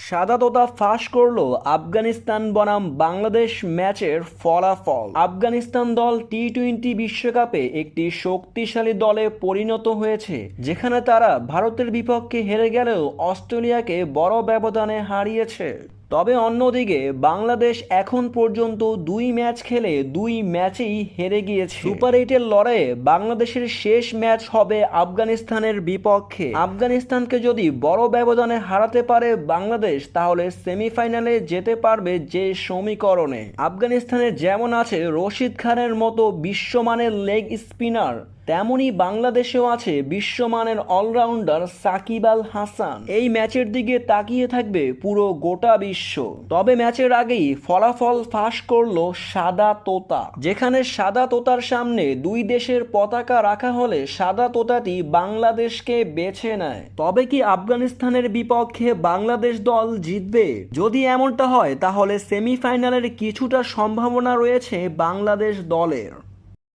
সাদা তোতা ফাঁস করলো আফগানিস্তান বনাম বাংলাদেশ ম্যাচের ফলাফল। আফগানিস্তান দল টি-20 বিশ্বকাপে একটি শক্তিশালী দলে পরিণত হয়েছে, যেখানে তারা ভারতের বিপক্ষে হেরে গেলেও অস্ট্রেলিয়াকে বড় ব্যবধানে হারিয়েছে। তবে অন্যদিকে বাংলাদেশ এখন পর্যন্ত 2 ম্যাচ খেলে 2 ম্যাচেই হেরে গিয়েছে। সুপার 8-এর লড়াইয়ে বাংলাদেশের শেষ ম্যাচ হবে আফগানিস্তানের বিপক্ষে। আফগানিস্তানকে যদি বড় ব্যবধানে হারাতে পারে বাংলাদেশ, তাহলে সেমিফাইনালে যেতে পারবে যে সমীকরণে। আফগানিস্তানে যেমন আছে রশিদ খানের মতো বিশ্বমানের লেগ স্পিনার, তেমনি বাংলাদেশেও আছে বিশ্বমানের অলরাউন্ডার সাকিব আল হাসান। এই ম্যাচের দিকে তাকিয়ে থাকবে পুরো গোটা বিশ্ব। তবে ম্যাচের আগেই ফলাফল ফাঁস করলো সাদা তোতা, যেখানে সাদা তোতার সামনে দুই দেশের পতাকা রাখা হলে সাদা তোতাটি বাংলাদেশকে বেছে নেয়। তবে কি আফগানিস্তানের বিপক্ষে বাংলাদেশ দল জিতবে? যদি এমনটা হয় তাহলে সেমিফাইনালের কিছুটা সম্ভাবনা রয়েছে বাংলাদেশ দলের।